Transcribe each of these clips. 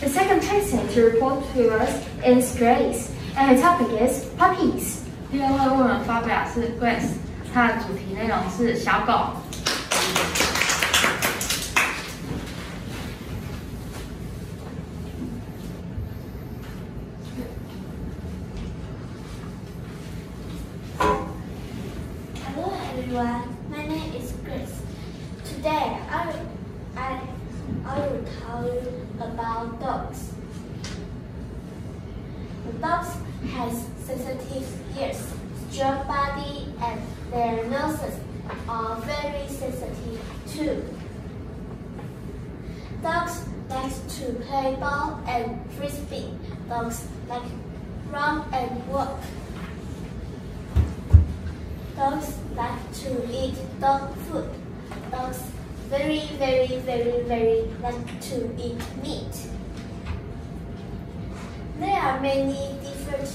The second person to report to us is Grace, and her topic is puppies. 第二位为我们发表的是 Grace， 她的主题内容是小狗。Hello everyone, my name is Grace. Today I will tell you about dogs. The dogs have sensitive ears, strong body, and their noses are very sensitive too. Dogs like to play ball and frisbee. Dogs like run and walk. Dogs like to eat dog food. Dogs very like to eat meat. There are many different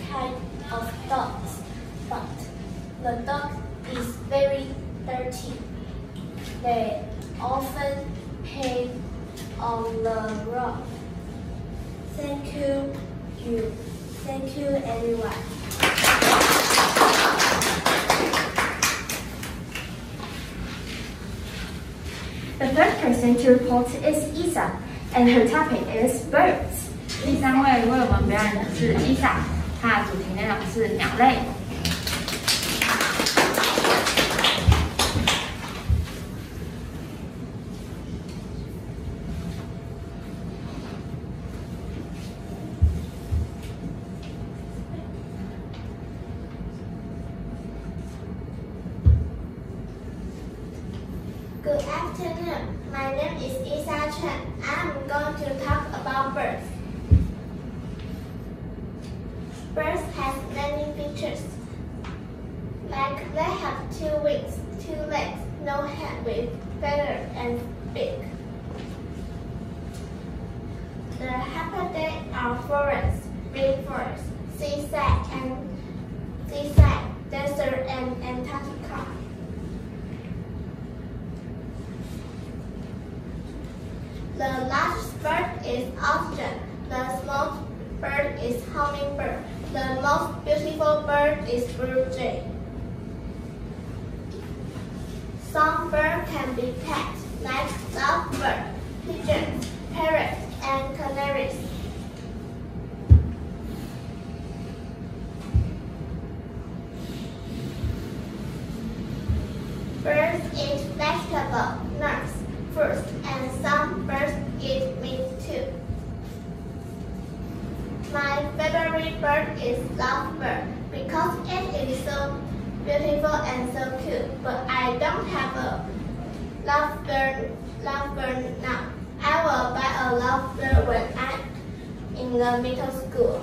kinds of dogs, but the dog is very dirty. They often pee on the road. Thank you everyone. The third person to report is Isa, and her topic is birds. 第三位为我们表演的是 Isa， 她的主题内容是鸟类。Good afternoon. My name is Isa Chen. I'm going to talk about birds. Birds have many features. Like they have 2 wings, 2 legs, no head with feathers and beak. The habitats are forests, rainforests, seaside, desert, and Antarctica. The largest bird is ostrich. The smallest bird is hummingbird. The most beautiful bird is blue jay. Some birds can be pets, like lovebird, pigeons, parrots, and canaries. Birds eat vegetables, nuts, fruits, and some birds eat meat too. My favorite bird is lovebird because it is so beautiful and so cute. But I don't have a lovebird now. I will buy a lovebird when I'm in the middle school.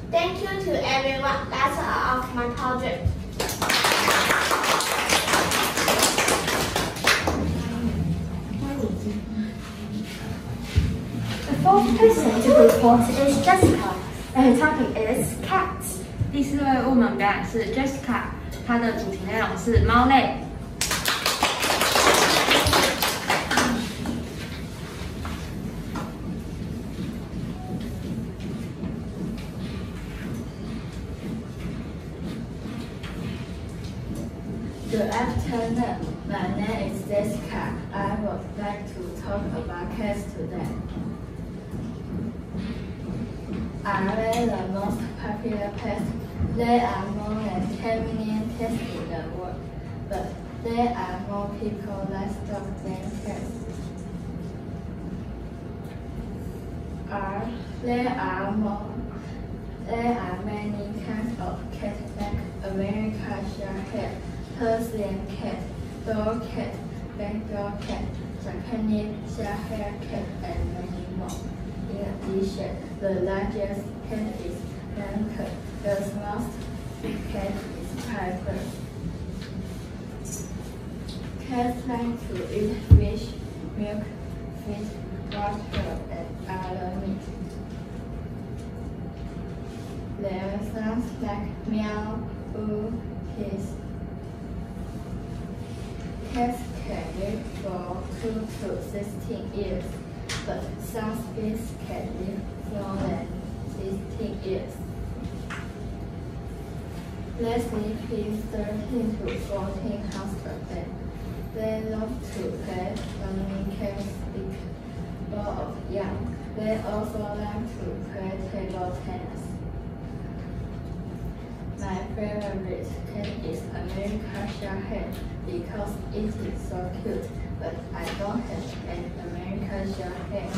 Thank you to everyone. That's all of my project. The fourth person to report is Jessica, and her topic is cats. 第四位为我们表演是 Jessica， 她的主题内容是猫类。Good afternoon. My name is Jessica. I would like to talk about cats today. Are they the most popular pets? There are more than 10 million cats in the world, but there are more people like dogs than cats. There are many kinds of cats like American Shorthair, Persian cat, dog cat, Bengal cat, Japanese Shorthair cat, and many more. In addition, the largest cat is Blanket. The smallest cat is Piper. Cats like to eat fish, milk, fish, water, and other meat. Their sounds like meow, boo, hiss. Cats can live for 2 to 16 years. but some species can live more than 16 years. Let's repeat 13 to 14 house per day. They love to play communicate speak ball of young. They also like to play table tennis. My favorite cat is American Shorthair because it is so cute, but I don't have an American Shorthair.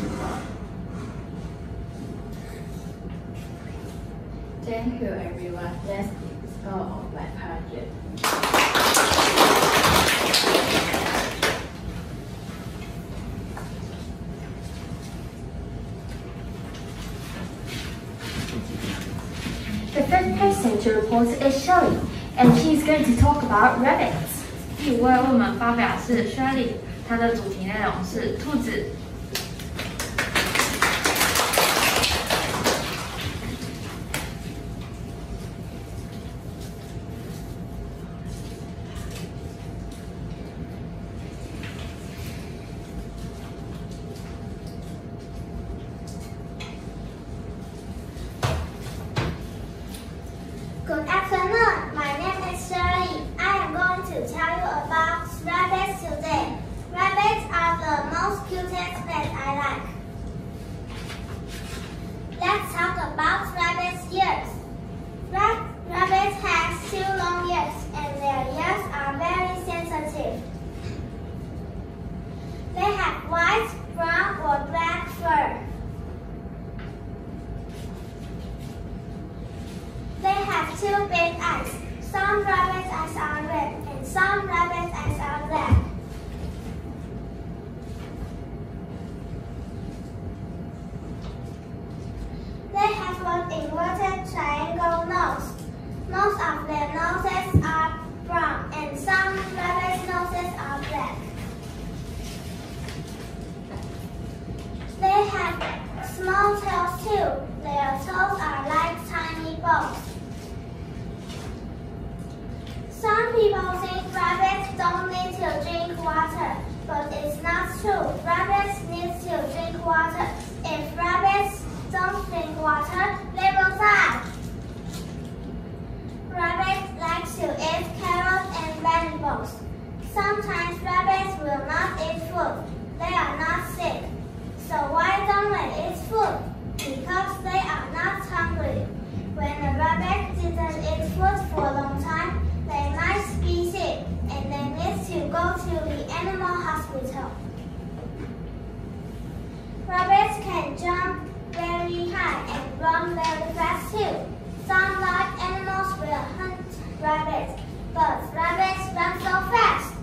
Thank you everyone. That's all of my project. The fifth person to report is Shelley, and she's going to talk about rabbits. 第5位为我们发表是 Shirley， 她的主题内容是兔子。Good afternoon, my name is Shirley. I am going to tell you about rabbits today. Rabbits are the most cutest pet I like. Let's talk about rabbits' ears. Rabbits have 2 long ears and their ears are very sensitive. They have white, brown or black fur. They have 2 big eyes. Some rabbits' eyes are red and some rabbits' eyes are black. They have an inverted triangle nose. Most of their noses are brown and some rabbits' noses are black. They have small tails too. Their toes are like tiny balls. Some people think rabbits don't need to drink water, but it's not true. Rabbits need to drink water. If rabbits don't drink water, they will die. Rabbits like to eat carrots and vegetables. Sometimes rabbits will not eat food. They are not sick. So why don't they eat food? Because they are not hungry. When a rabbit didn't eat food for a long time, they might be sick and they need to go to the animal hospital. Rabbits can jump very high and run very fast too. Some large animals will hunt rabbits, but rabbits run so fast.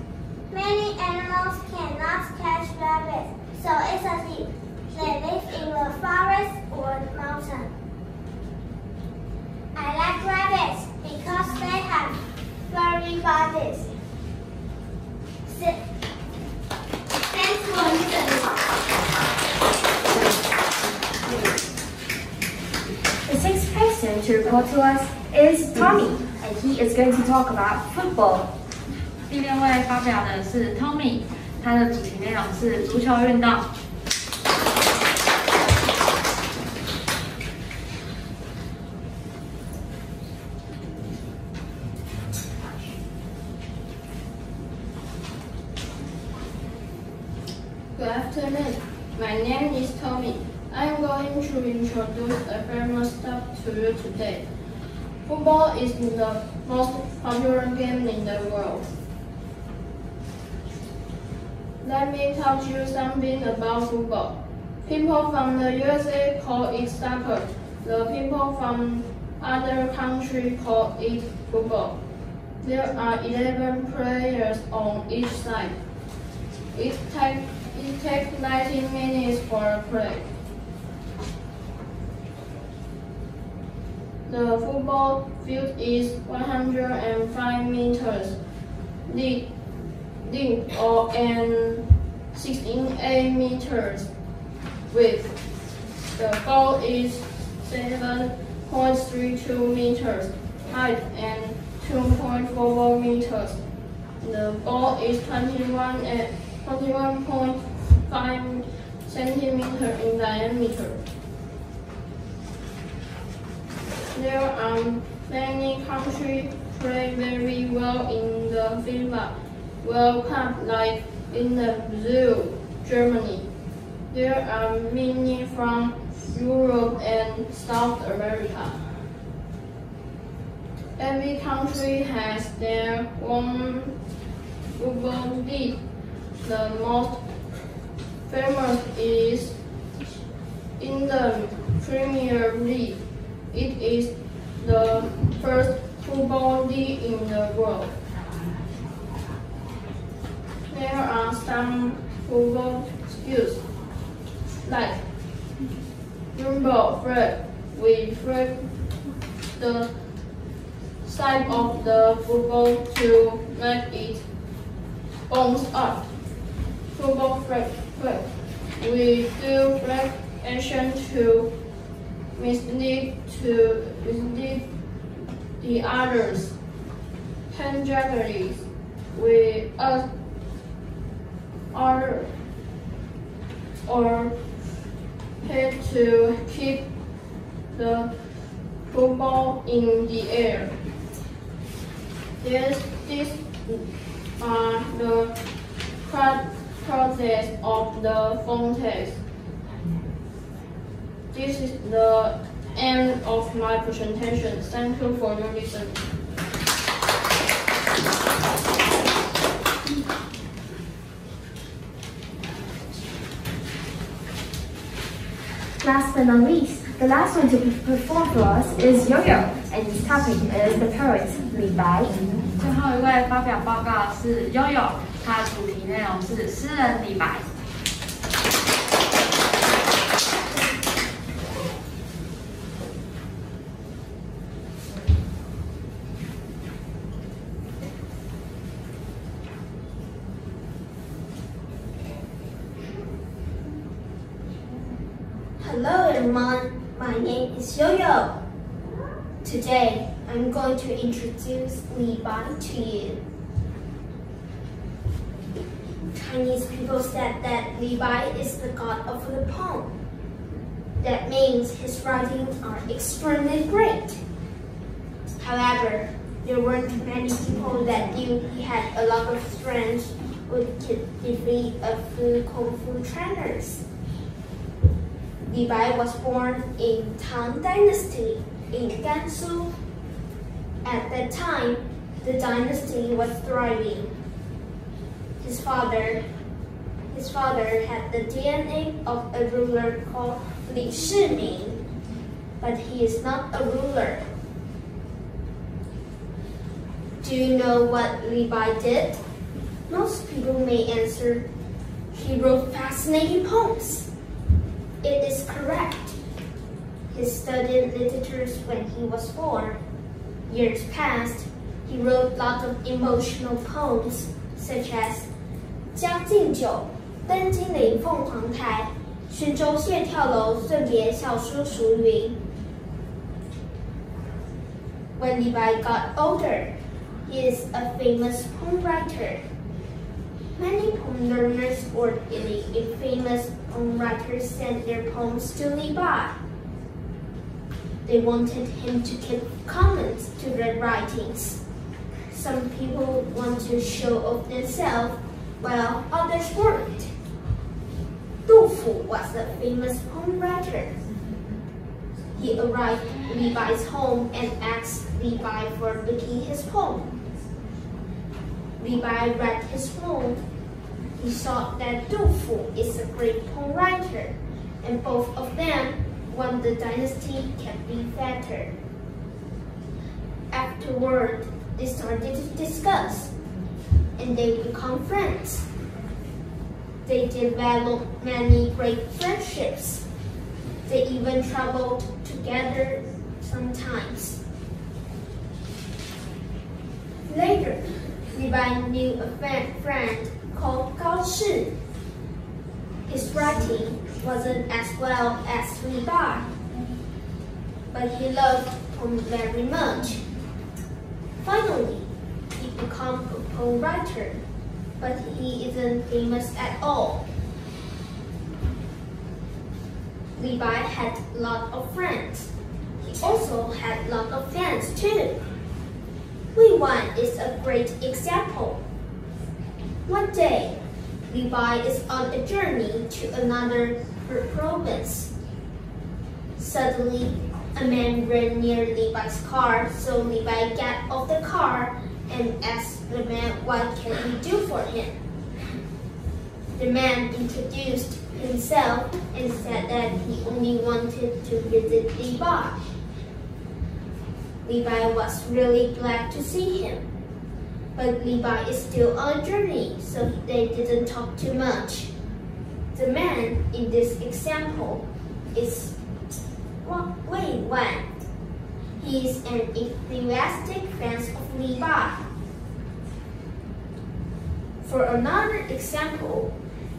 Many animals cannot catch rabbits so easily. They live in the forest or mountain. I like rabbits because they have furry bodies. Thanks for listening. The sixth person to report to us is Tommy, and he is going to talk about football. 第6位发表的是 Tommy， 他的主题内容是足球运动。Good afternoon. My name is Tommy. I am going to introduce a famous stuff to you today. Football is the most popular game in the world. Let me tell you something about football. People from the USA call it soccer. The people from other countries call it football. There are 11 players on each side. It takes 90 minutes for a play. The football field is 105 meters long and 68 meters width. The goal is 7.32 meters height and 2.44 meters. The goal is 21.5 centimeters in diameter. There are many countries play very well in the FIFA World Cup, like in the Brazil, Germany. There are many from Europe and South America. Every country has their own football league. The most famous is in the Premier League. It is the first football league in the world. There are some football skills like jumbo flag. We flag the side of the football to make it bounce up. Football flag. We do flag action to mislead the others. Hand juggling. We or head to keep the football in the air. Yes, these are the process of the contest. This is the end of my presentation. Thank you for your listening. Last but not least, the last one to perform for us is Yo-Yo, and his topic is the poet李白。最后一位发表报告是悠悠，他的主题内容是诗人李白。Hello everyone, my name is Yo-Yo. Today, I'm going to introduce Li Bai to you. Chinese people said that Li Bai is the god of the poem. That means his writings are extremely great. However, there weren't many people that knew he had a lot of strength who could defeat a few kung fu trainers. Li Bai was born in Tang Dynasty in Gansu. At that time, the dynasty was thriving. His father had the DNA of a ruler called Li Shiming, but he is not a ruler. Do you know what Li Bai did? Most people may answer, he wrote fascinating poems. It is correct. He studied literature when he was 4. Years passed, he wrote lots of emotional poems, such as 将进酒，登金陵凤凰台，寻州谢跳楼，送别校书淑云。When Li Bai got older, he is a famous poem writer. Many poem learners or famous poem writers sent their poems to Li Bai. They wanted him to give comments to their writings. Some people want to show off themselves, while others weren't. Du Fu was a famous poem writer. He arrived at Li Bai's home and asked Li Bai for booking his poem. Li Bai read his poem. He saw that Du Fu is a great poem writer, and both of them want the dynasty can be better. Afterward, they started to discuss, and they become friends. They developed many great friendships. They even traveled together sometimes. Later, Li Bai knew a friend called Gao Shi. His writing wasn't as well as Li Bai, but he loved poems very much. Finally, he became a poem writer, but he isn't famous at all. Levi had a lot of friends. He also had a lot of fans too. Levi is a great example. One day, Levi is on a journey to another province. Suddenly, a man ran near Levi's car, so Levi got off the car and asked the man what can he do for him. The man introduced himself and said that he only wanted to visit Levi. Levi was really glad to see him. But Levi is still on a journey, so they didn't talk too much. The man in this example is Wei Wan. He is an enthusiastic fan of Levi. For another example,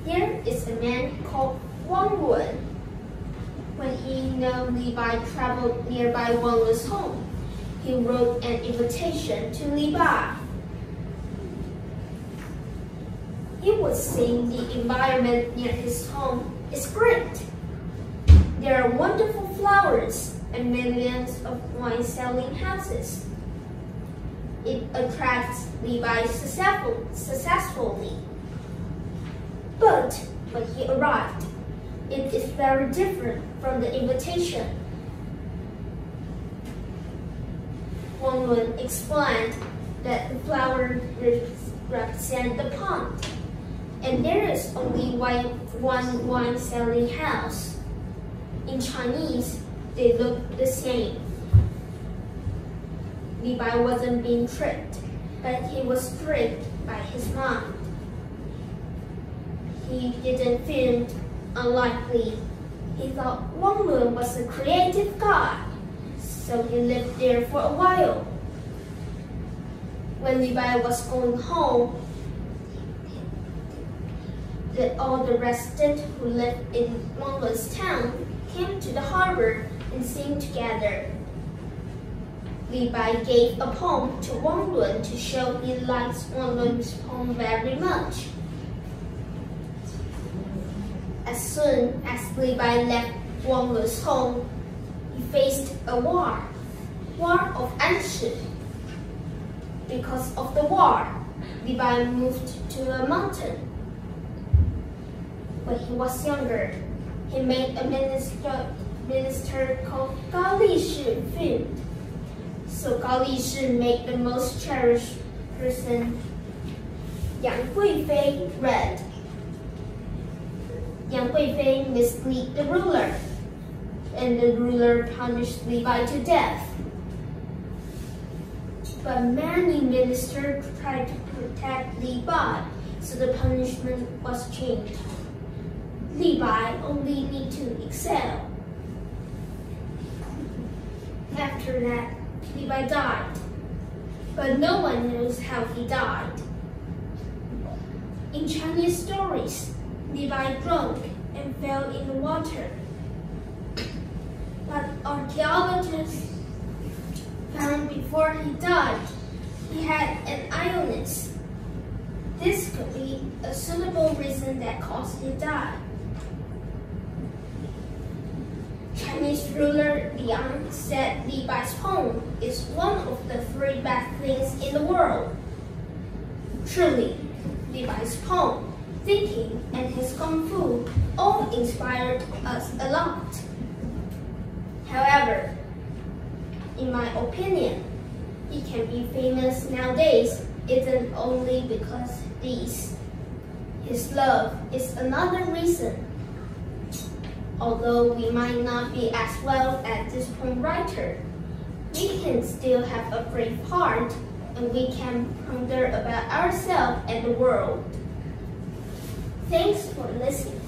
here is a man called Wang Lun. When he knew Levi traveled nearby Wang Lun's home, he wrote an invitation to Levi. He was saying the environment near his home is great. There are wonderful flowers and millions of wine-selling houses. It attracts Levi successfully. But when he arrived, it is very different from the invitation. Wang Lun explained that the flowers represent the pond, and there is only one wine-selling house. In Chinese, they look the same. Levi wasn't being tricked, but he was tricked by his mind. He didn't feel unlikely. He thought Wang Lun was a creative guy, so he lived there for a while. When Levi was going home, all the residents who lived in Wang Lun's town came to the harbor and sang together. Levi gave a poem to Wang Lun to show he likes Wang Lun's poem very much. As soon as Levi left Wang Lun's home, he faced a war of Anshi. Because of the war, Levi moved to a mountain. When he was younger, he made a minister called Gao Lishi filmed. So Gao Lishi made the most cherished person, Yang Guifei, red. Yang Guifei misled the ruler, and the ruler punished Levi to death. But many ministers tried to protect Levi, so the punishment was changed. Levi only need to excel. After that, Levi died, but no one knows how he died. In Chinese stories, Levi drank and fell in the water. But archaeologists found before he died, he had an illness. This could be a suitable reason that caused him to die. Chinese ruler Liang said Levi's poem is one of the 3 bad things in the world. Truly, Levi's poem, thinking, and his kung fu all inspired us a lot. However, in my opinion, he can be famous nowadays isn't only because these. His love is another reason. Although we might not be as well as this poem writer, we can still have a brave heart, and we can ponder about ourselves and the world. Thanks for listening.